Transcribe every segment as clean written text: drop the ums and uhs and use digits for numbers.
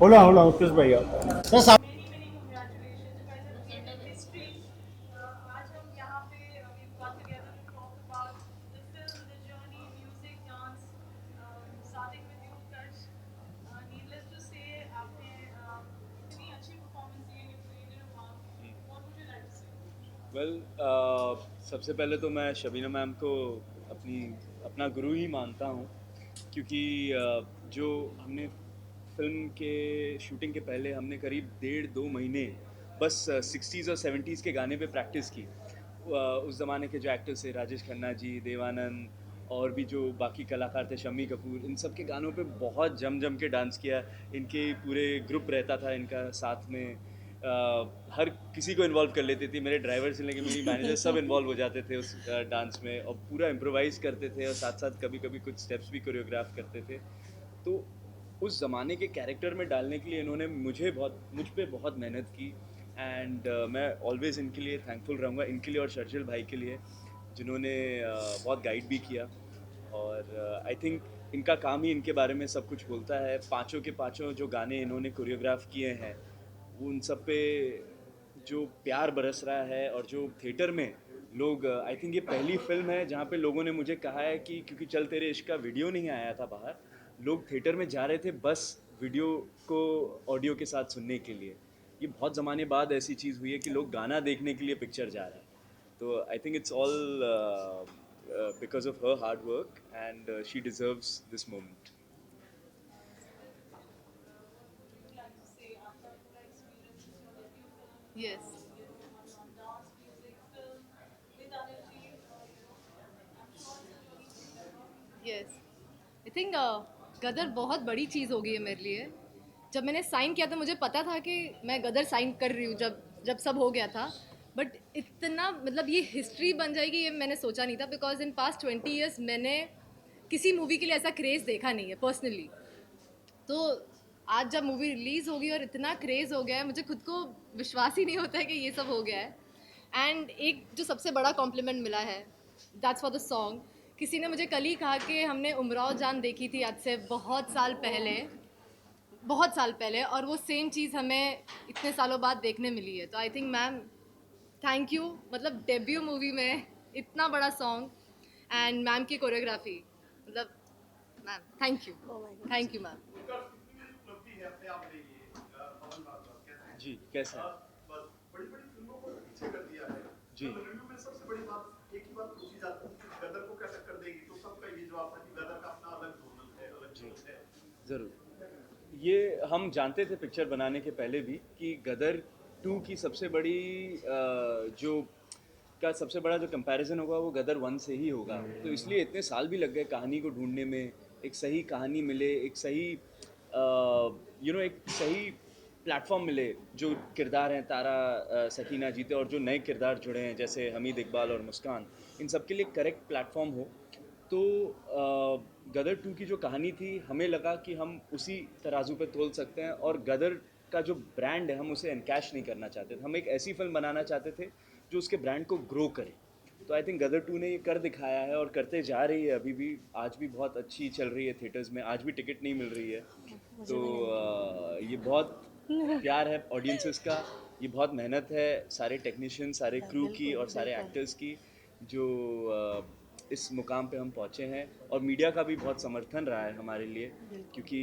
hold on, Utkarsh भैया। Sir Many, many congratulations. You guys have created history. आज हम यहाँ पे we've got together to talk about the film, the journey, music, dance. Starting with you, Utkarsh. Needless to say, आपने इतनी अच्छी performance the and you created a mark. What would you like to say? Well सबसे पहले तो मैं Shabina ma'am को अपनी अपना गुरु ही मानता हूँ, क्योंकि जो हमने फिल्म के शूटिंग के पहले हमने करीब 1.5-2 महीने बस 60s और 70s के गाने पे प्रैक्टिस की। उस ज़माने के जो एक्टर्स थे, राजेश खन्ना जी, देवानंद, और भी जो बाकी कलाकार थे, शम्मी कपूर, इन सब के गानों पे बहुत जम जम के डांस किया। इनके पूरे ग्रुप रहता था इनका साथ में, हर किसी को इन्वॉल्व कर लेती थी। मेरे ड्राइवर से लेके मेरी मैनेजर सब इन्वॉल्व हो जाते थे उस डांस में, और पूरा इम्प्रोवाइज़ करते थे, और साथ साथ कभी कभी कुछ स्टेप्स भी कोरियोग्राफ करते थे। तो उस ज़माने के कैरेक्टर में डालने के लिए इन्होंने मुझ पे बहुत मेहनत की। एंड मैं ऑलवेज़ इनके लिए थैंकफुल रहूँगा, इनके लिए और शर्जिल भाई के लिए, जिन्होंने बहुत गाइड भी किया। और आई थिंक इनका काम ही इनके बारे में सब कुछ बोलता है। पांचों के पांचों जो गाने इन्होंने कोरियोग्राफ किए हैं, वो उन सब पे जो प्यार बरस रहा है, और जो थिएटर में लोग, आई थिंक ये पहली फिल्म है जहाँ पे लोगों ने मुझे कहा है कि क्योंकि चल तेरे इश्क का वीडियो नहीं आया था बाहर, लोग थिएटर में जा रहे थे बस वीडियो को ऑडियो के साथ सुनने के लिए। ये बहुत ज़माने बाद ऐसी चीज़ हुई है कि लोग गाना देखने के लिए पिक्चर जा रहे हैं। तो I think it's all because of her hard work, and she deserves this moment. What would you like to say? आपका पूरा experience is your debut film. Yes, On dance, music, film with Anil ji. I'm sure it's a journey to remember. Yes. I think Gadar बहुत बड़ी चीज़ हो गई है मेरे लिए। जब मैंने साइन किया था मुझे पता था कि मैं गदर साइन कर रही हूँ, जब जब सब हो गया था। बट इतना मतलब ये हिस्ट्री बन जाएगी ये मैंने सोचा नहीं था, बिकॉज इन पास्ट 20 ईयर्स मैंने किसी मूवी के लिए ऐसा क्रेज़ देखा नहीं है पर्सनली। तो आज जब मूवी रिलीज़ होगी और इतना क्रेज़ हो गया है, मुझे खुद को विश्वास ही नहीं होता है कि ये सब हो गया है। एंड एक जो सबसे बड़ा कॉम्प्लीमेंट मिला है, दैट्स फॉर द सॉन्ग। किसी ने मुझे कल ही कहा कि हमने उमराव जान देखी थी आज से बहुत साल पहले, और वो सेम चीज़ हमें इतने सालों बाद देखने मिली है। तो I think ma'am, thank you. मतलब डेब्यू मूवी में इतना बड़ा सॉन्ग एंड मैम की कोरियोग्राफी, मतलब ma'am thank you, thank you ma'am. उनका कितनी बड़ी उपलब्धि है अपने आप में ये पवन बात कैसे हैं? जी, कैसे हैं? बड़ी बड़ी फिल्मों को पीछे कर दिया है। जी। तो रिव्यू में सबसे बड़ी बात एक ही बात पूछी जाती है कि गदर को क्या टक्कर देगी, तो सबका ये जवाब था कि गदर का अपना अलग जोनल है, अलग जी, जोन है। ज़रूर। ये हम जानते थे पिक्चर बनाने के पहले भी कि गदर 2 की सबसे बड़ी जो का सबसे बड़ा जो कंपैरिजन होगा वो गदर 1 से ही होगा। तो इसलिए इतने साल भी लग गए कहानी को ढूंढने में, एक सही कहानी मिले, एक सही एक सही प्लेटफॉर्म मिले, जो किरदार हैं तारा, सकीना जीते, और जो नए किरदार जुड़े हैं जैसे हमीद इकबाल और मुस्कान, इन सब के लिए करेक्ट प्लेटफॉर्म हो। तो गदर 2 की जो कहानी थी, हमें लगा कि हम उसी तराजू पे तोल सकते हैं, और गदर का जो ब्रांड है हम उसे एनकैश नहीं करना चाहते थे। हम एक ऐसी फिल्म बनाना चाहते थे जो उसके ब्रांड को ग्रो करे। तो आई थिंक गदर 2 ने ये कर दिखाया है, और करते जा रही है अभी भी। आज भी बहुत अच्छी चल रही है थिएटर्स में, आज भी टिकट नहीं मिल रही है। तो ये बहुत प्यार है ऑडियंसेस का, ये बहुत मेहनत है सारे टेक्नीशियन, सारे क्रू की, और सारे एक्टर्स की, जो इस मुकाम पे हम पहुँचे हैं। और मीडिया का भी बहुत समर्थन रहा है हमारे लिए, क्योंकि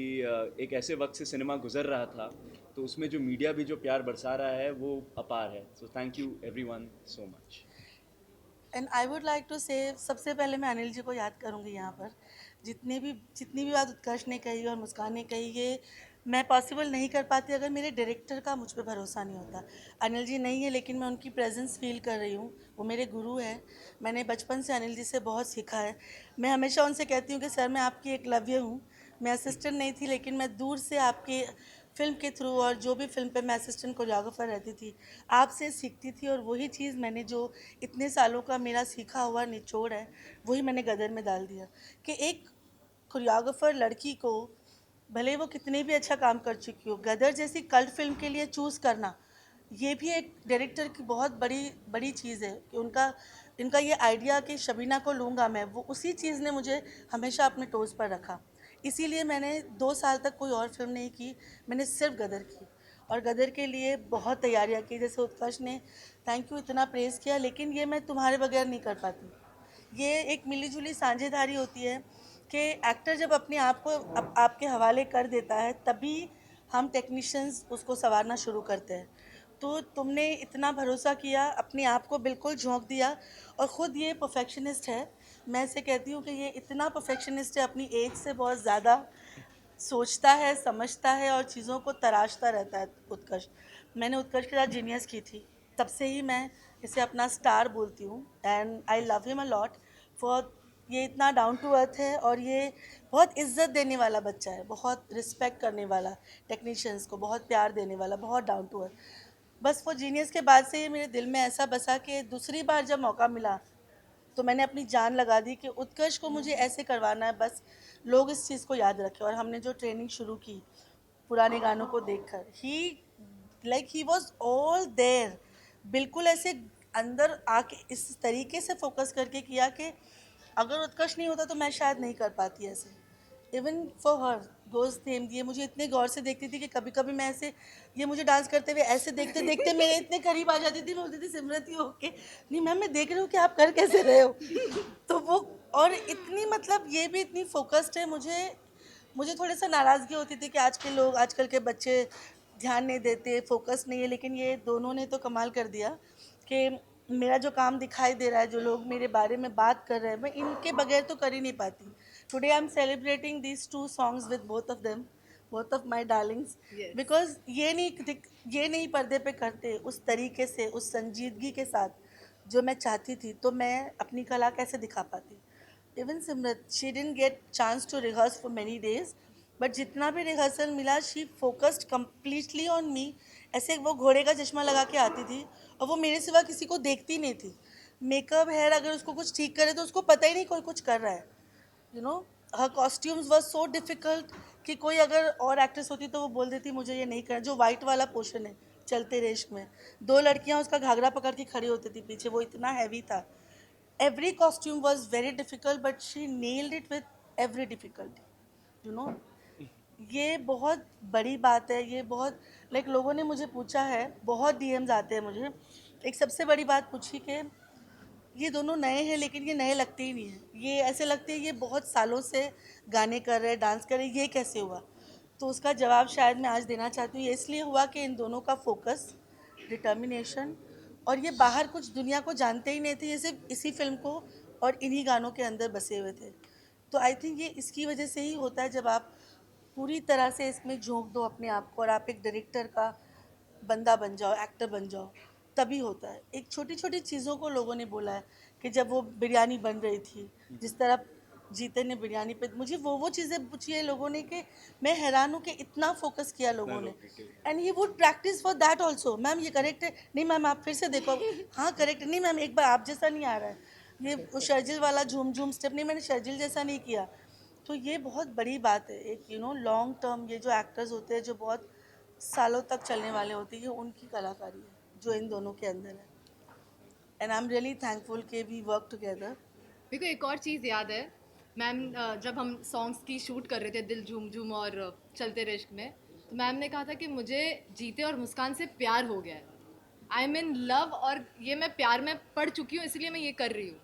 एक ऐसे वक्त से सिनेमा गुजर रहा था, तो उसमें जो मीडिया भी जो प्यार बरसा रहा है वो अपार है। So thank you everyone so much. And I would like to say, सबसे पहले मैं अनिल जी को याद करूँगी यहाँ पर। जितनी भी बात उत्कर्ष ने कही और मुस्कान ने कही, ये मैं पॉसिबल नहीं कर पाती अगर मेरे डायरेक्टर का मुझ पे भरोसा नहीं होता। अनिल जी नहीं है लेकिन मैं उनकी प्रेजेंस फील कर रही हूँ, वो मेरे गुरु हैं। मैंने बचपन से अनिल जी से बहुत सीखा है। मैं हमेशा उनसे कहती हूँ कि सर मैं आपकी एकलव्य हूँ। मैं असिस्टेंट नहीं थी लेकिन मैं दूर से आपके फ़िल्म के थ्रू, और जो भी फ़िल्म पे मैं असिस्टेंट कोरियोग्राफर रहती थी, आपसे सीखती थी। और वही चीज़ मैंने, जो इतने सालों का मेरा सीखा हुआ निचोड़ है, वही मैंने गदर में डाल दिया। कि एक कोरियोग्राफर लड़की को, भले वो कितने भी अच्छा काम कर चुकी हो, गदर जैसी कल्ट फिल्म के लिए चूज़ करना, ये भी एक डायरेक्टर की बहुत बड़ी बड़ी चीज़ है। कि इनका ये आइडिया कि शबीना को लूँगा मैं, वो उसी चीज़ ने मुझे हमेशा अपने टोज़ पर रखा। इसीलिए मैंने 2 साल तक कोई और फिल्म नहीं की, मैंने सिर्फ गदर की और गदर के लिए बहुत तैयारियां की। जैसे उत्कर्ष ने थैंक यू इतना प्रेज़ किया, लेकिन ये मैं तुम्हारे बगैर नहीं कर पाती। ये एक मिली-जुली साझेदारी होती है कि एक्टर जब अपने आप को आपके हवाले कर देता है, तभी हम टेक्नीशियंस उसको सँवारना शुरू करते हैं। तो तुमने इतना भरोसा किया, अपने आप को बिल्कुल झोंक दिया और ख़ुद ये परफेक्शनिस्ट है। मैं इसे कहती हूँ कि ये इतना परफेक्शनिस्ट है, अपनी एज से बहुत ज़्यादा सोचता है, समझता है और चीज़ों को तराशता रहता है उत्कर्ष। मैंने उत्कर्ष के साथ जीनियस की थी, तब से ही मैं इसे अपना स्टार बोलती हूँ and I love him a lot for ये इतना डाउन टू अर्थ है और ये बहुत इज़्ज़त देने वाला बच्चा है, बहुत रिस्पेक्ट करने वाला, टेक्नीशियंस को बहुत प्यार देने वाला, बहुत डाउन टू अर्थ। बस वो जीनियस के बाद से ये मेरे दिल में ऐसा बसा कि दूसरी बार जब मौका मिला तो मैंने अपनी जान लगा दी कि उत्कर्ष को मुझे ऐसे करवाना है, बस लोग इस चीज़ को याद रखें। और हमने जो ट्रेनिंग शुरू की पुराने गानों को देखकर, ही वॉज ऑल देयर, बिल्कुल ऐसे अंदर आके इस तरीके से फोकस करके किया कि अगर उत्कर्ष नहीं होता तो मैं शायद नहीं कर पाती ऐसे। Even for her those them ये मुझे इतने गौर से देखती थी कि कभी कभी मैं ऐसे, ये मुझे डांस करते हुए ऐसे देखते देखते मेरे इतने करीब आ जाती थी, मैं बोलती थी सिमरत ये ओके नहीं मैम मैं देख रही हूँ कि आप कर कैसे रहे हो। तो वो और इतनी मतलब ये भी इतनी फोकस्ड है, मुझे थोड़ी सा नाराज़गी होती थी कि आजकल के बच्चे ध्यान नहीं देते, फोकस नहीं है, लेकिन ये दोनों ने तो कमाल कर दिया कि मेरा जो काम दिखाई दे रहा है, जो लोग मेरे बारे में बात कर रहे हैं, मैं इनके बगैर तो कर ही नहीं पाती। Today I am celebrating these 2 songs with both of them, both of my Darling's, because ये नहीं पर्दे पे करते उस तरीके से, उस संजीदगी के साथ जो मैं चाहती थी, तो मैं अपनी कला कैसे दिखा पाती। Even Simrat, she didn't get chance to rehearse for many days, but जितना भी रिहर्सल मिला she focused completely on me. ऐसे वो घोड़े का चश्मा लगा के आती थी और वो मेरे सिवा किसी को देखती नहीं थी। मेकअप हेयर अगर उसको कुछ ठीक करे तो उसको पता ही नहीं कोई कुछ कर रहा है। You know her costumes were so difficult कि कोई अगर और एक्ट्रेस होती तो वो बोल देती मुझे ये नहीं करना। जो वाइट वाला पोर्शन है चलते रेश्क में, 2 लड़कियां उसका घाघरा पकड़ के खड़ी होती थी पीछे, वो इतना हैवी था। Every costume was very difficult but she nailed it with every difficulty. You know ये बहुत बड़ी बात है, ये बहुत लोगों ने मुझे पूछा है, बहुत डीएम्स आते हैं मुझे। एक सबसे बड़ी बात पूछी कि ये दोनों नए हैं लेकिन ये नए लगते ही नहीं हैं, ये ऐसे लगते हैं ये बहुत सालों से गाने कर रहे हैं, डांस कर रहे हैं, ये कैसे हुआ। तो उसका जवाब शायद मैं आज देना चाहती हूँ। ये इसलिए हुआ कि इन दोनों का फोकस, डिटर्मिनेशन, और ये बाहर कुछ दुनिया को जानते ही नहीं थे, ये सिर्फ इसी फिल्म को और इन्हीं गानों के अंदर बसे हुए थे। तो आई थिंक ये इसकी वजह से ही होता है, जब आप पूरी तरह से इसमें झोंक दो अपने आप को और आप एक डायरेक्टर का बंदा बन जाओ, एक्टर बन जाओ, तभी होता है। एक छोटी छोटी चीज़ों को लोगों ने बोला है कि जब वो बिरयानी बन रही थी, जिस तरह जीते ने बिरयानी पे मुझे वो चीज़ें पूछी है लोगों ने कि मैं हैरान हूँ कि इतना फोकस किया लोगों ने। And he would practice for that also, ma'am ये करेक्ट है, नहीं मैम आप फिर से देखो, हाँ करेक्ट है, नहीं मैम एक बार आप जैसा नहीं आ रहा है, ये वो शर्जिल वाला झूम झूम स्टेप नहीं, मैंने शर्जिल जैसा नहीं किया। तो ये बहुत बड़ी बात है, एक लॉन्ग टर्म, ये जो एक्टर्स होते हैं जो बहुत सालों तक चलने वाले होते हैं, ये उनकी कलाकारी है जो इन दोनों के अंदर है। And I am really thankful कि वी वर्क टुगेदर। मेरे को एक और चीज़ याद है मैम, जब हम सॉन्ग्स की शूट कर रहे थे दिल झूम झूम और चलते रिश्क में, तो मैम ने कहा था कि मुझे जीते और मुस्कान से प्यार हो गया है, आई एम इन लव, और ये मैं प्यार में पड़ चुकी हूँ इसलिए मैं ये कर रही हूँ।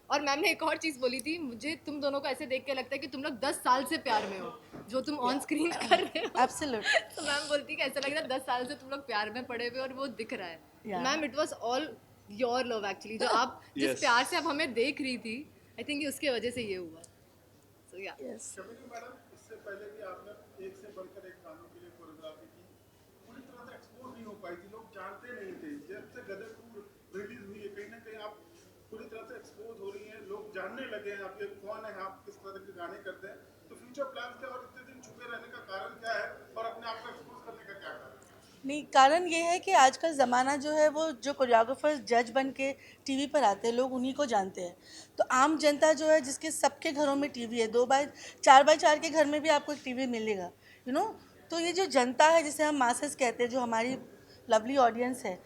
और मैम ने एक और चीज़ बोली थी, मुझे तुम दोनों को ऐसे देख के लगता है कि तुम लोग 10 साल से प्यार में हो जो तुम ऑन स्क्रीन कर रहे हो। एब्सोल्युटली। तो मैम बोलती कि ऐसा लग रहा है 10 साल से तुम लोग प्यार में पड़े हुए और वो दिख रहा है। Yeah. Ma'am it was all your love actually, जो आप जिस Yes. प्यार से आप हमें देख रही थी, आई थिंक उसके वजह से ये हुआ। सो या शबीना मैडम, इससे पहले भी आपने एक से बढ़कर एक गानों के लिए कोरियोग्राफी की, पूरी तरह से एक्सपोज नहीं हो पाई थी, लोग जानते नहीं थे। जब से गदर 2 रिलीज हुई है, कहीं ना कहीं आप पूरी तरह से एक्सपोज हो रही हैं, लोग जानने लगे हैं आप ये कौन है, आप किस तरह के गाने करते हैं। तो फ्यूचर प्लान क्या और इतने दिन छुपे रहने का कारण क्या है और अपने आप को एक्सपोज करने का क्या कारण है? नहीं, कारण ये है कि आजकल ज़माना जो है वो जो कोरियोग्राफर्स जज बन के टीवी पर आते हैं, लोग उन्हीं को जानते हैं। तो आम जनता जो है, जिसके सबके घरों में टीवी है, 4x4 के घर में भी आपको एक टीवी मिलेगा, तो ये जो जनता है जिसे हम मासेस कहते हैं, जो हमारी लवली ऑडियंस है,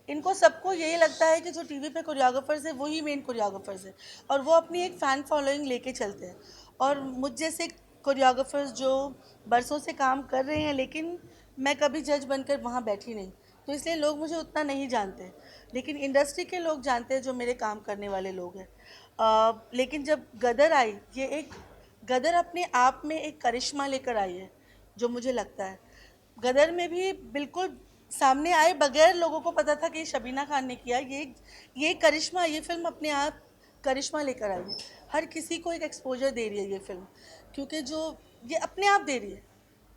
इनको सबको यही लगता है कि जो टीवी पे कोरियोग्राफर्स है वही मेन कोरियोग्राफर्स है, और वो अपनी एक फ़ैन फॉलोइंग लेके चलते हैं। और मुझ जैसे कोरियोग्राफर्स जो बरसों से काम कर रहे हैं, लेकिन मैं कभी जज बनकर वहाँ बैठी नहीं, तो इसलिए लोग मुझे उतना नहीं जानते, लेकिन इंडस्ट्री के लोग जानते हैं जो मेरे काम करने वाले लोग हैं। लेकिन जब गदर आई, ये एक गदर अपने आप में एक करिश्मा लेकर आई है, जो मुझे लगता है गदर में भी बिल्कुल सामने आए बगैर लोगों को पता था कि ये शबीना खान ने किया। ये करिश्मा, ये फिल्म अपने आप करिश्मा लेकर आई है, हर किसी को एक एक्सपोजर दे रही है ये फिल्म, क्योंकि जो ये अपने आप दे रही है,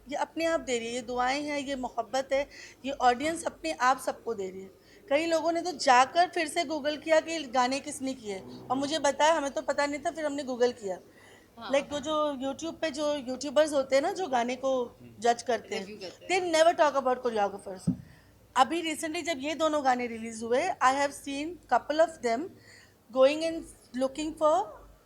ये अपने आप दे रही है, ये दुआएं हैं, ये मोहब्बत है, ये ऑडियंस अपने आप सबको दे रही है। कई लोगों ने तो जाकर फिर से गूगल किया कि गाने किसने किए, और मुझे बताया, हमें तो पता नहीं था, फिर हमने गूगल किया। लाइक वो जो यूट्यूब पे जो यूट्यूबर्स होते हैं ना, जो गाने को जज करते हैं, they never talk about choreographers. अभी रिसेंटली जब ये दोनों गाने रिलीज हुए, I have seen couple of them going and looking for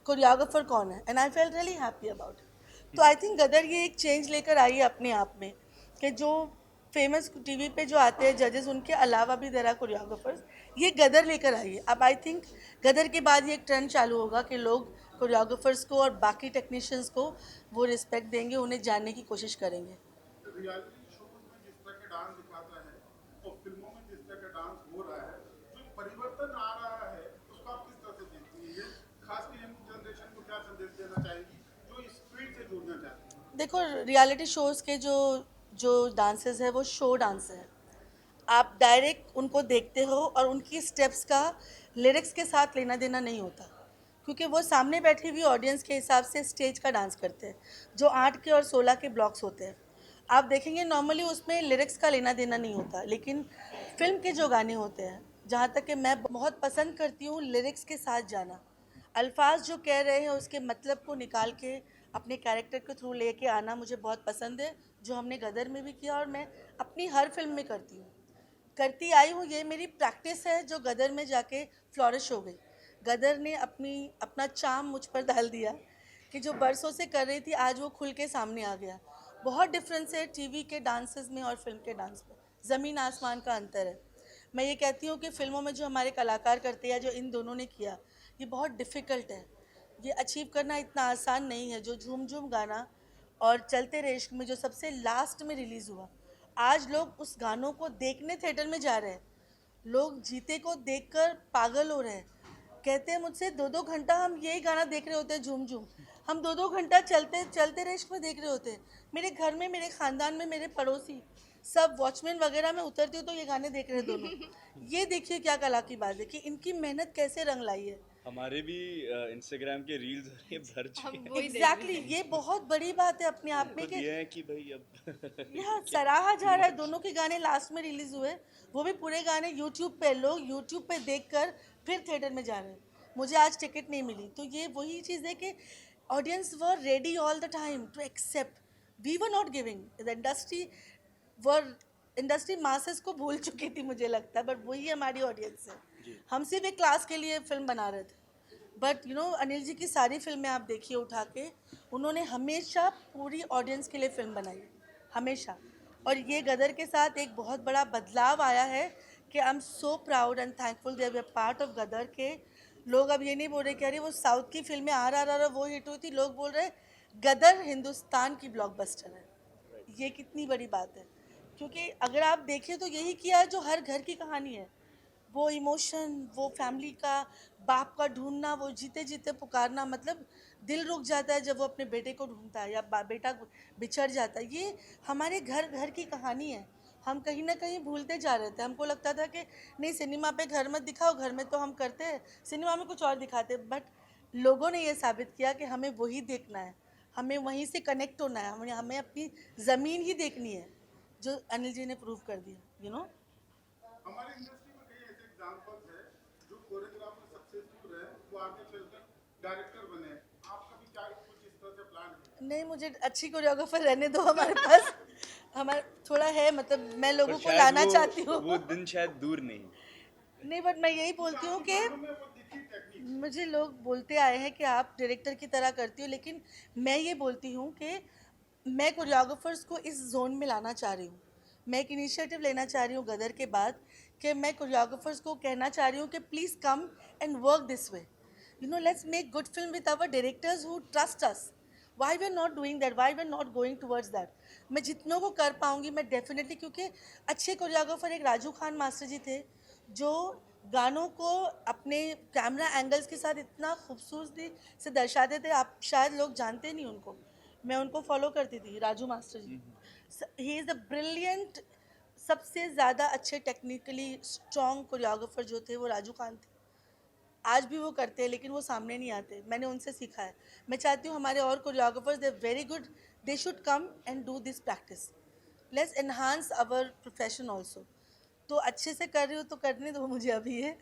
choreographer कौन है, and I felt really happy about it. तो आई थिंक गदर ये एक चेंज लेकर आई है अपने आप में, कि जो फेमस टीवी पे जो आते हैं जजेस, उनके अलावा भी देर आर कोरियोग्राफर्स, ये गदर लेकर आई है। अब आई थिंक गदर के बाद ये एक ट्रेंड चालू होगा कि लोग कोरियोग्राफर्स को और बाकी टेक्नीशियंस को वो रिस्पेक्ट देंगे, उन्हें जानने की कोशिश करेंगे। रियलिटी शोज में जिस तरह का डांस दिखाता है और फिल्मों में जिस तरह का डांस हो रहा है, जो परिवर्तन आ रहा है, उसको आप किस तरह से देखती हैं? खास कर यंग जनरेशन को क्या संदेश देना चाहेंगी जो इस फील्ड से जुड़ना चाहती है? देखो, रियलिटी शोज़ के जो डांसेस है वो शो डांस है। आप डायरेक्ट उनको देखते हो और उनकी स्टेप्स का लिरिक्स के साथ लेना देना नहीं होता, क्योंकि वो सामने बैठी हुई ऑडियंस के हिसाब से स्टेज का डांस करते हैं, जो 8 के और 16 के ब्लॉक्स होते हैं। आप देखेंगे नॉर्मली उसमें लिरिक्स का लेना देना नहीं होता, लेकिन फिल्म के जो गाने होते हैं, जहाँ तक कि मैं बहुत पसंद करती हूँ लिरिक्स के साथ जाना। अल्फाज जो कह रहे हैं उसके मतलब को निकाल के अपने कैरेक्टर के थ्रू लेके आना मुझे बहुत पसंद है, जो हमने गदर में भी किया और मैं अपनी हर फिल्म में करती आई हूँ। ये मेरी प्रैक्टिस है जो गदर में जाके फ्लॉरिश हो गई। गदर ने अपना चाम मुझ पर डाल दिया कि जो बरसों से कर रही थी आज वो खुल के सामने आ गया। बहुत डिफरेंस है टीवी के डांसेस में और फिल्म के डांस में, ज़मीन आसमान का अंतर है। मैं ये कहती हूँ कि फिल्मों में जो हमारे कलाकार करते हैं, जो इन दोनों ने किया, ये बहुत डिफ़िकल्ट है, ये अचीव करना इतना आसान नहीं है। जो झूम झूम गाना और चलते रे इश्क में जो सबसे लास्ट में रिलीज़ हुआ, आज लोग उस गानों को देखने थिएटर में जा रहे हैं, लोग जीते को देखकर पागल हो रहे हैं। कहते हैं मुझसे 2-2 घंटा हम यही गाना देख रहे होते हैं, झूम झूम, हम 2-2 घंटा चलते रे इश्क में देख रहे होते हैं। मेरे घर में, मेरे ख़ानदान में, मेरे पड़ोसी सब वॉचमैन वगैरह में उतरती हूँ तो ये गाने देख रहे हैं दोनों। ये देखिए क्या कला की बात है कि इनकी मेहनत कैसे रंग लाई है। हमारे भी इंस्टाग्राम के रील्स ये भर चुके हैं। एग्जैक्टली, ये बहुत बड़ी बात है अपने आप में तो कि ये है कि भाई अब यहाँ सराहा जा रहा है। दोनों के गाने लास्ट में रिलीज हुए, वो भी पूरे गाने यूट्यूब पे, लोग यूट्यूब पे देखकर फिर थिएटर में जा रहे हैं। मुझे आज टिकट नहीं मिली, तो ये वही चीज़ है कि audience were ready all the time to accept, we were not giving, the industry masses को भूल चुकी थी मुझे लगता है, बट वही हमारी ऑडियंस है। हम सिर्फ एक क्लास के लिए फिल्म बना रहे थे, but you know Anil ji की सारी फिल्में आप देखिए उठा के, उन्होंने हमेशा पूरी ऑडियंस के लिए फिल्म बनाई है, हमेशा। और ये गदर के साथ एक बहुत बड़ा बदलाव आया है कि I am so proud and thankful they were part of Gadar के। लोग अब ये नहीं बोल रहे कि अरे वो साउथ की फिल्में RRR वो हिट हुई थी, लोग बोल रहे गदर हिंदुस्तान की ब्लॉकबस्टर है। ये कितनी बड़ी बात है, क्योंकि अगर आप देखें तो यही किया है जो हर घर की कहानी है। वो इमोशन, वो फैमिली का, बाप का ढूंढना, वो जीते जीते पुकारना, मतलब दिल रुक जाता है जब वो अपने बेटे को ढूंढता है या बेटा बिछड़ जाता है। ये हमारे घर घर की कहानी है। हम कहीं ना कहीं भूलते जा रहे थे। हमको लगता था कि नहीं, सिनेमा पे घर मत दिखाओ, घर में तो हम करते हैं, सिनेमा में कुछ और दिखाते। बट लोगों ने ये साबित किया कि हमें वही देखना है, हमें वहीं से कनेक्ट होना है, हमें अपनी ज़मीन ही देखनी है, जो अनिल जी ने प्रूव कर दिया। यू नो, हमारे इंडस्ट्री में कई ऐसे एग्जांपल्स हैं जो कोरियोग्राफर सक्सेसफुल रहे, वो आगे चलकर डायरेक्टर बने। आपका भी क्या कुछ इस तरह से प्लान है? नहीं, मुझे अच्छी कोरियोग्राफर रहने दो हमारे पास। हमारा थोड़ा है, मतलब मैं लोगों पर को शायद लाना वो- चाहती हूँ। वो दिन शायद दूर नहीं। बट मैं यही बोलती हूँ कि में वो दिखी टेक्निक मुझे लोग बोलते आए हैं कि आप डायरेक्टर की तरह करती हो, लेकिन मैं ये बोलती हूँ कि मैं कोरियोग्राफर्स को इस जोन में लाना चाह रही हूँ। मैं एक इनिशिएटिव लेना चाह रही हूँ गदर के बाद, कि मैं कोरियोग्राफर्स को कहना चाह रही हूँ कि please come and work this way. You know, let's make good film with our directors who trust us, why we are not doing that, why we are not going towards that. मैं जितनों को कर पाऊँगी मैं definitely, क्योंकि अच्छे choreographer एक Raju Khan master जी थे जो गानों को अपने कैमरा एंगल्स के साथ इतना खूबसूरती से दर्शाते थे. आप शायद लोग जानते नहीं उनको, मैं उनको फॉलो करती थी, Raju master ji. He is the brilliant, सबसे ज़्यादा अच्छे टेक्निकली स्ट्रॉन्ग कोरियोग्राफर जो थे वो राजू खान थे. आज भी वो करते हैं लेकिन वो सामने नहीं आते, मैंने उनसे सीखा है. मैं चाहती हूँ हमारे और choreographers, they very good, they should come and do this practice. Let's enhance our profession also. तो अच्छे से कर रही हो तो करने दो मुझे अभी है.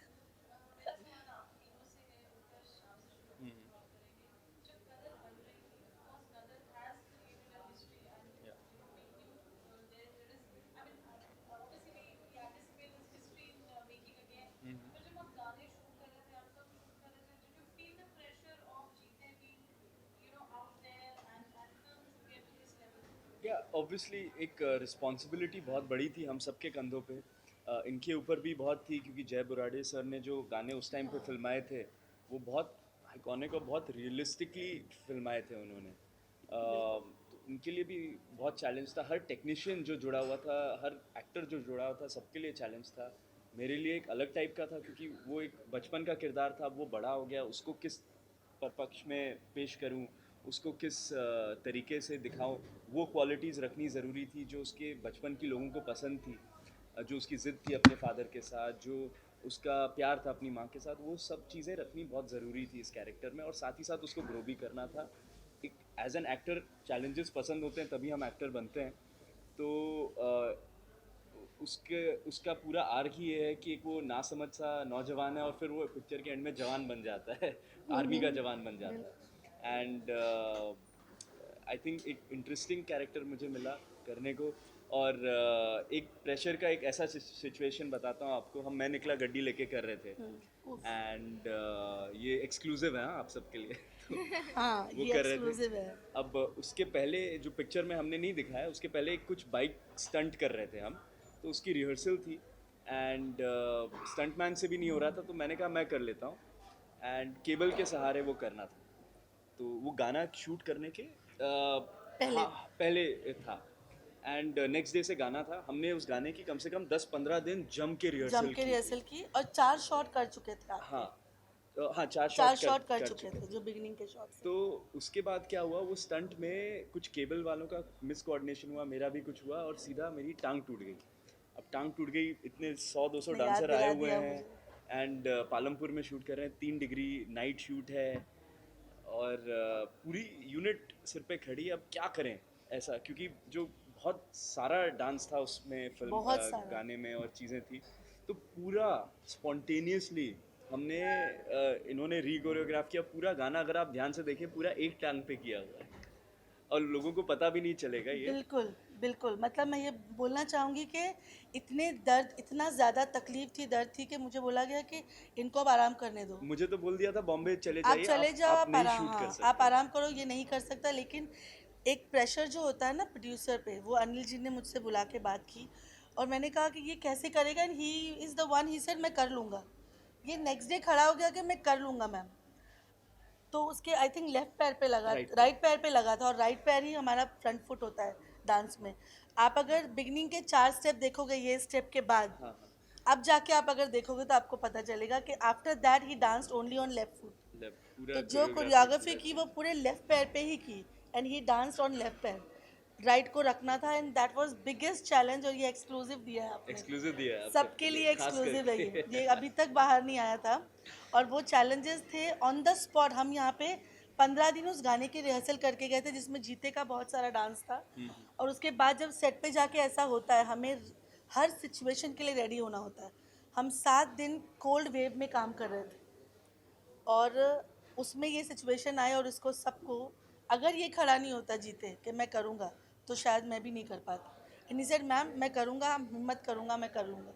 या ऑब्वियसली एक रिस्पॉन्सिबिलिटी बहुत बड़ी थी हम सबके कंधों पे. इनके ऊपर भी बहुत थी क्योंकि जय बुराड़े सर ने जो गाने उस टाइम पे फिल्माए थे वो बहुत आइकॉनिक और बहुत रियलिस्टिकली फिल्माए थे उन्होंने. तो उनके लिए भी बहुत चैलेंज था. हर टेक्नीशियन जो जुड़ा हुआ था, हर एक्टर जो जुड़ा हुआ था, सबके लिए चैलेंज था. मेरे लिए एक अलग टाइप का था क्योंकि वो एक बचपन का किरदार था, वो बड़ा हो गया, उसको किस पक्ष में पेश करूं, उसको किस तरीके से दिखाऊं, वो क्वालिटीज़ रखनी ज़रूरी थी जो उसके बचपन की लोगों को पसंद थी. जो उसकी ज़िद थी अपने फादर के साथ, जो उसका प्यार था अपनी माँ के साथ, वो सब चीज़ें रखनी बहुत ज़रूरी थी इस कैरेक्टर में. और साथ ही साथ उसको ग्रो भी करना था. एक एज एन एक्टर चैलेंजेस पसंद होते हैं तभी हम एक्टर बनते हैं. तो उसका पूरा आर्क ही ये है कि एक वो नासमझ सा नौजवान है और फिर वो पिक्चर के एंड में जवान बन जाता है, आर्मी का जवान बन जाता है. एंड आई थिंक एक इंटरेस्टिंग कैरेक्टर मुझे मिला करने को. और एक प्रेशर का एक ऐसा सिचुएशन बताता हूँ आपको. मैं निकला गड्डी लेके कर रहे थे एंड ये एक्सक्लूसिव है हाँ, आप सबके लिए. हाँ वो ये कर रहे एक्सक्लूसिव थे. है. अब उसके पहले जो पिक्चर में हमने नहीं दिखाया, उसके पहले कुछ बाइक स्टंट कर रहे थे हम, तो उसकी रिहर्सल थी एंड स्टंटमैन से भी नहीं हो रहा था, तो मैंने कहा मैं कर लेता हूँ. एंड केबल के सहारे वो करना था. तो वो गाना शूट करने के पहले था एंड नेक्स्ट डे से गाना था. हमने उस गाने की कम से कम 10-15 दिन जम के रिहर्सल की और 4 शॉट कर चुके थे आप. हाँ. हाँ 4 4 शॉट शॉट कर चुके थे जो बिगिनिंग के शॉट्स. तो उसके बाद क्या हुआ, वो स्टंट में कुछ केबल वालों का मिस कोऑर्डिनेशन हुआ, मेरा भी कुछ हुआ और सीधा मेरी टांग टूट गई. अब टांग टूट गई, इतने 100-200 डांसर आए हुए हैं एंड पालमपुर में शूट कर रहे हैं, 3 डिग्री नाइट शूट है और पूरी यूनिट सिर पे खड़ी. अब क्या करें ऐसा, क्योंकि जो बहुत सारा डांस था उसमें, फिल्म गाने में और चीज़ें थी, तो पूरा स्पॉन्टेनियसली हमने इन्होंने रीकोरियोग्राफ किया पूरा गाना. अगर आप ध्यान से देखें पूरा एक टांग पे किया हुआ है और लोगों को पता भी नहीं चलेगा ये. बिल्कुल बिल्कुल. मतलब मैं ये बोलना चाहूँगी कि इतने दर्द, इतना ज़्यादा तकलीफ थी, दर्द थी कि मुझे बोला गया कि इनको अब आराम करने दो. मुझे तो बोल दिया था बॉम्बे चले आप जाइए, चले जाओ, आप नहीं आराम, शूट कर हाँ, सकते. आप आराम करो, ये नहीं कर सकता. लेकिन एक प्रेशर जो होता है ना प्रोड्यूसर पे, वो अनिल जी ने मुझसे बुला के बात की और मैंने कहा कि ये कैसे करेगा. And he is the one, he said मैं कर लूँगा. ये नेक्स्ट डे खड़ा हो गया कि मैं कर लूँगा मैम. तो उसके आई थिंक लेफ्ट पैर पे लगा, राइट पैर पे लगा था और राइट पैर ही हमारा फ्रंट फुट होता है डांस में. आप अगर बिगनिंग के 4 स्टेप देखोगे ये स्टेप के बाद, अब जाके आप अगर देखोगे तो आपको पता चलेगा कि after that he danced only on left foot. तो जो कोरियोग्राफी की वो पूरे लेफ्ट पैर पे ही की and he danced on left पैर. राइट को रखना था and that was biggest challenge. और ये एक्सक्लूसिव दिया है आपने, एक्सक्लूसिव दिया है सबके लिए एक्सक्लूसिव है ये अभी तक बाहर नहीं आया था. और वो चैलेंजेस थे ऑन द स्पॉट. हम यहाँ पे 15 दिन उस गाने की रिहर्सल करके गए थे जिसमें जीते का बहुत सारा डांस था. और उसके बाद जब सेट पे जाके ऐसा होता है, हमें हर सिचुएशन के लिए रेडी होना होता है. हम 7 दिन कोल्ड वेव में काम कर रहे थे और उसमें ये सिचुएशन आए और इसको सबको, अगर ये खड़ा नहीं होता जीते कि मैं करूँगा तो शायद मैं भी नहीं कर पाती. एंड ही सेड मैम मैं करूँगा, हिम्मत करूँगा, मैं कर लूँगा.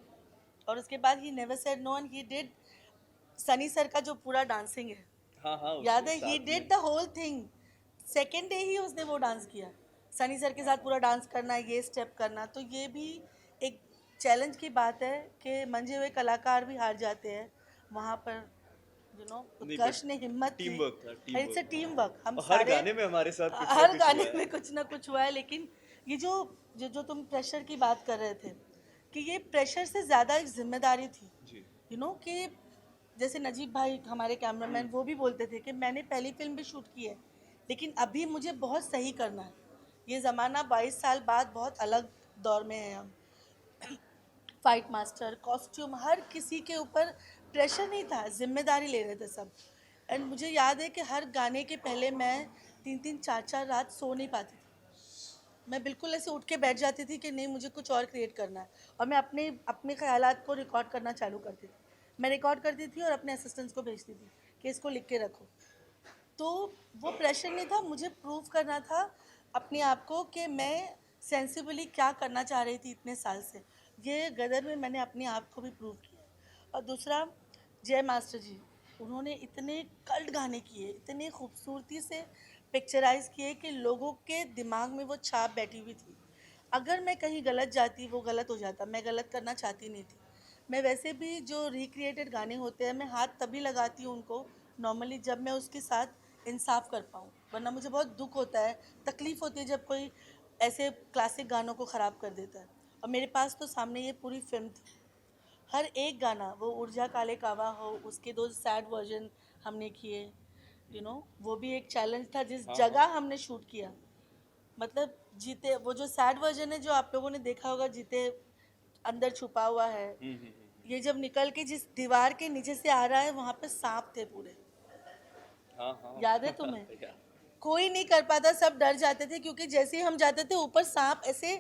और उसके बाद ही never said no and he did. Sunny sir का जो पूरा डांसिंग है, हाँ याद है, he did the whole thing. Second day ही उसने वो डांस किया. सनी सर के साथ पूरा डांस करना, ये स्टेप करना, तो ये भी एक चैलेंज की बात है कि मंजे हुए कलाकार भी हार जाते हैं वहाँ पर. यू नो नहीं, उत्कर्ष but ने हिम्मत की। teamwork था, it's a teamwork। Team work. हम और हर सारे गाने में हमारे साथ कुछ ना हर कुछ गाने हुआ है। में कुछ ना कुछ हुआ है, लेकिन ये जो तुम प्रेशर की बात कर रहे थे, कि ये प्रेशर से ज़्यादा एक जिम्मेदारी थी, जी। यू नो कि जैसे नजीब भाई हमारे कैमरामैन वो भी बोलते थे कि मैंने पहली फिल्म भी शूट की है, लेकिन अभी मुझे बहुत सही करना है। ये ज़माना 22 साल बाद बहुत अलग दौर में है हम। फाइट मास्टर, कॉस्ट्यूम, हर किसी के ऊपर प्रेशर नहीं था, जिम्मेदारी ले रहे थे सब। एंड मुझे याद है कि हर गाने के पहले मैं 3-3 4-4 रात सो नहीं पाती थी। मैं बिल्कुल ऐसे उठ के बैठ जाती थी कि नहीं, मुझे कुछ और क्रिएट करना है, और मैं अपने अपने ख्यालात को रिकॉर्ड करना चालू करती थी। मैं रिकॉर्ड करती थी और अपने असिस्टेंट्स को भेजती थी कि इसको लिख के रखो। तो वो प्रेशर नहीं था, मुझे प्रूव करना था अपने आप को कि मैं सेंसिबली क्या करना चाह रही थी इतने साल से। ये गदर में मैंने अपने आप को भी प्रूव किया। और दूसरा, जय मास्टर जी, उन्होंने इतने कल्ट गाने किए, इतने खूबसूरती से पिक्चराइज किए कि लोगों के दिमाग में वो छाप बैठी हुई थी। अगर मैं कहीं गलत जाती, वो गलत हो जाता। मैं गलत करना चाहती नहीं थी। मैं वैसे भी जो रिक्रिएटेड गाने होते हैं, मैं हाथ तभी लगाती हूँ उनको नॉर्मली जब मैं उसके साथ इंसाफ कर पाऊँ, वरना मुझे बहुत दुख होता है, तकलीफ़ होती है जब कोई ऐसे क्लासिक गानों को ख़राब कर देता है। और मेरे पास तो सामने ये पूरी फिल्म थी, हर एक गाना, वो ऊर्जा काले कावा हो, उसके 2 सैड वर्जन हमने किए, यू नो वो भी एक चैलेंज था जिस जगह हमने शूट किया। मतलब जीते, वो जो सैड वर्जन है जो आप लोगों ने देखा होगा, जीते अंदर छुपा हुआ है, ये जब निकल के जिस दीवार के नीचे से आ रहा है, वहाँ पे सांप थे पूरे। हाँ हाँ। याद है तुम्हें? या। कोई नहीं कर पाता, सब डर जाते थे, क्योंकि जैसे ही हम जाते थे ऊपर सांप ऐसे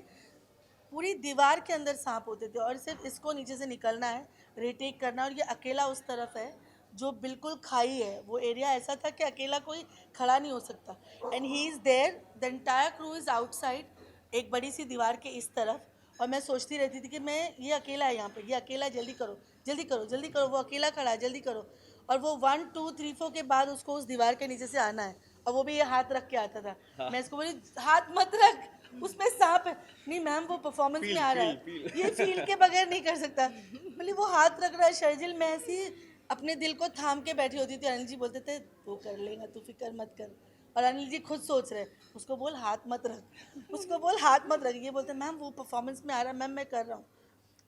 पूरी दीवार के अंदर सांप होते थे, और सिर्फ इसको नीचे से निकलना है, रिटेक करना, और ये अकेला उस तरफ है जो बिल्कुल खाई है। वो एरिया ऐसा था कि अकेला कोई खड़ा नहीं हो सकता। And he is there, the entire crew is outside एक बड़ी सी दीवार के इस तरफ। और मैं सोचती रहती थी कि मैं, ये अकेला है यहाँ पे, ये अकेला है, जल्दी करो जल्दी करो जल्दी करो, वो अकेला खड़ा है, जल्दी करो। और वो 1 2 3 4 के बाद उसको उस दीवार के नीचे से आना है, और वो भी ये हाथ रख के आता था। मैं इसको बोली, हाथ मत रख, उसमें सांप है। नहीं मैम, वो परफॉर्मेंस में आ रहा है, ये फील के बगैर नहीं कर सकता। बोली वो हाथ रख रहा है शर्जिल। मैं ऐसी अपने दिल को थाम के बैठी होती थी। अनिल जी बोलते थे वो कर लेगा, तू फिक्र मत कर। और अनिल जी खुद सोच रहे, उसको बोल हाथ मत रख, उसको बोल हाथ मत रख। ये बोलते मैम वो परफॉर्मेंस में आ रहा है, मैम मैं कर रहा हूँ।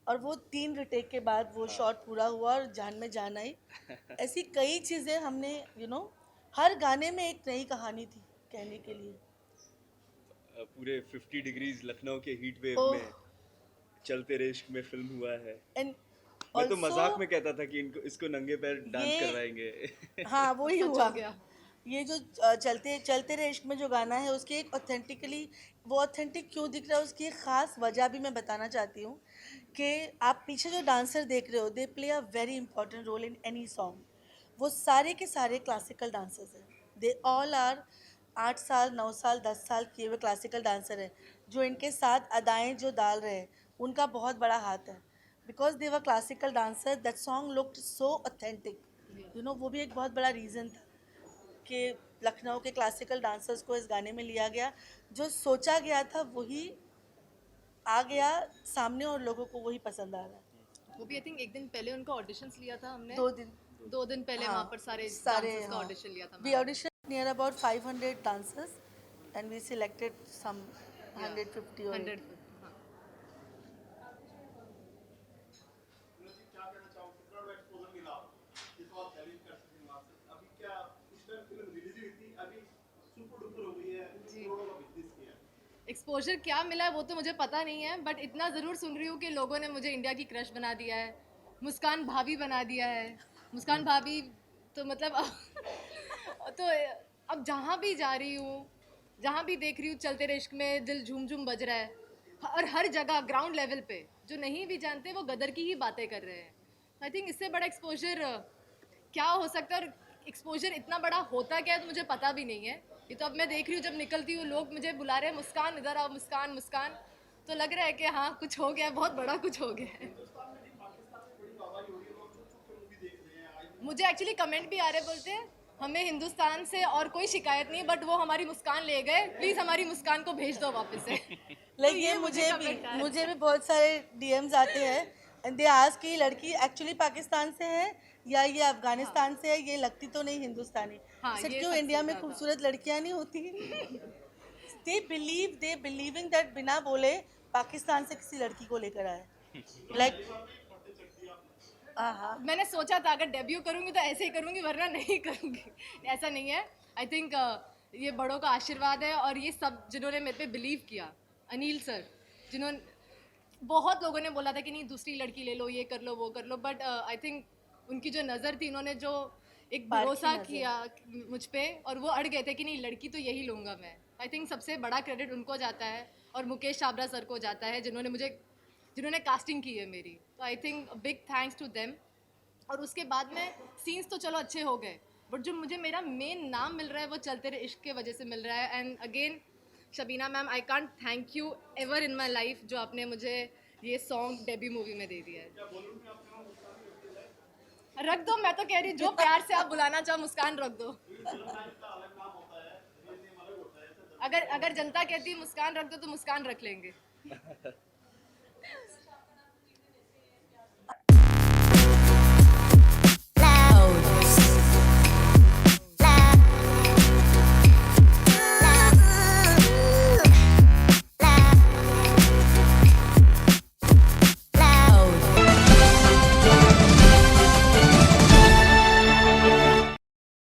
और वो 3 रिटेक के बाद वो शॉट पूरा हुआ और जान में जान आई। ऐसी कई चीज़ें हमने, यू नो हर गाने में एक नई कहानी थी कहने के लिए। पूरे 50 डिग्रीज लखनऊ के हीट वेव ओह। में चलते रे इश्क में फिल्म हुआ है। एंड मैं तो मजाक में कहता था कि इनको इसको नंगे पैर डांस ये- करवाएंगे। हाँ वही सच हुआ। हो गया। ये जो चलते चलते रहे इश्क में जो गाना है, उसकी एक ऑथेंटिकली, वो ऑथेंटिक क्यों दिख रहा है उसकी एक ख़ास वजह भी मैं बताना चाहती हूँ। कि आप पीछे जो डांसर देख रहे हो, they play a very important role in any song. वो सारे के सारे क्लासिकल डांसर्स हैं। दे ऑल आर 8 साल 9 साल 10 साल किए हुए क्लासिकल डांसर हैं। जो इनके साथ अदाएँ जो डाल रहे हैं, उनका बहुत बड़ा हाथ है। Because they were classical dancer, that song looked so authentic, you know वो भी एक बहुत बड़ा रीज़न था कि लखनऊ के क्लासिकल डांसर्स को इस गाने में लिया गया। जो सोचा गया था वही आ गया सामने, और लोगों को वही पसंद आ रहा है। वो भी आई थिंक एक दिन पहले उनका ऑडिशंस लिया था हमने। 2 दिन 2 दिन पहले हाँ, वहाँ पर सारे सारे डांसर्स का हाँ। ऑडिशन लिया था We मैंने। auditioned near about 500 dancers and we selected some 150 or 100 हाँ। क्या कहना चाहोगे, कितना बड़ा एक्सपोजर मिला इस बार चैलेंज कर सकते हैं आपसे? अभी क्या उस टाइम फिल्म रिलीज हुई थी, अभी सुपर डुपर हो गई है, करोड़ों का बिजनेस किया है। एक्सपोजर क्या मिला है वो तो मुझे पता नहीं है, बट इतना ज़रूर सुन रही हूँ कि लोगों ने मुझे इंडिया की क्रश बना दिया है, मुस्कान भाभी बना दिया है। मुस्कान भाभी तो मतलब तो अब जहाँ भी जा रही हूँ, जहाँ भी देख रही हूँ, चलते रे इश्क में दिल झूम झूम बज रहा है। और हर जगह ग्राउंड लेवल पे जो नहीं भी जानते वो गदर की ही बातें कर रहे हैं। आई थिंक इससे बड़ा एक्सपोजर क्या हो सकता है, और एक्सपोजर इतना बड़ा होता क्या है तो मुझे पता भी नहीं है। ये तो अब मैं देख रही हूँ, जब निकलती हूँ लोग मुझे बुला रहे हैं, मुस्कान इधर आओ, मुस्कान मुस्कान। तो लग रहा है कि हाँ कुछ हो गया है, बहुत बड़ा कुछ हो गया है। मुझे एक्चुअली कमेंट भी आ रहे, बोलते हैं हमें हिंदुस्तान से और कोई शिकायत नहीं, बट वो हमारी मुस्कान ले गए, प्लीज़ हमारी मुस्कान को भेज दो वापस से। लाइक तो ये मुझे comment मुझे भी बहुत सारे DMs आते हैं एंड दे आस्क कि लड़की एक्चुअली पाकिस्तान से है या ये अफगानिस्तान से है, ये लगती तो नहीं हिंदुस्तानी। हाँ, सर ये क्यों सबसे इंडिया में ज़्यादा। खूबसूरत लड़कियां नहीं होती? दे बिलीविंग दैट बिना बोले पाकिस्तान से किसी लड़की को लेकर आए, लाइक हाँ। मैंने सोचा था अगर डेब्यू करूंगी तो ऐसे ही करूंगी, वरना नहीं करूंगी। ऐसा नहीं है। आई थिंक ये बड़ों का आशीर्वाद है, और ये सब जिन्होंने मेरे पे बिलीव किया, अनिल सर, जिन्होंने, बहुत लोगों ने बोला था कि नहीं दूसरी लड़की ले लो, ये कर लो, वो कर लो, बट आई थिंक उनकी जो नज़र थी, उन्होंने जो एक पारखी भरोसा नज़र। किया मुझ पे, और वो अड़ गए थे कि नहीं लड़की तो यही लूँगा मैं। आई थिंक सबसे बड़ा क्रेडिट उनको जाता है, और मुकेश छाबड़ा सर को जाता है, जिन्होंने कास्टिंग की है मेरी। तो I think big thanks to them. और उसके बाद में सीन्स तो चलो अच्छे हो गए, बट जो मुझे मेरा मेन नाम मिल रहा है वो चलते रहे इश्क के वजह से मिल रहा है। And again Shabina ma'am, I can't thank you ever in my life, जो आपने मुझे ये सॉन्ग डेब्यू मूवी में दे दिया है। रख दो, मैं तो कह रही हूँ जो प्यार से आप बुलाना चाहो मुस्कान रख दो। अगर जनता कहती है मुस्कान रख दो तो मुस्कान रख लेंगे।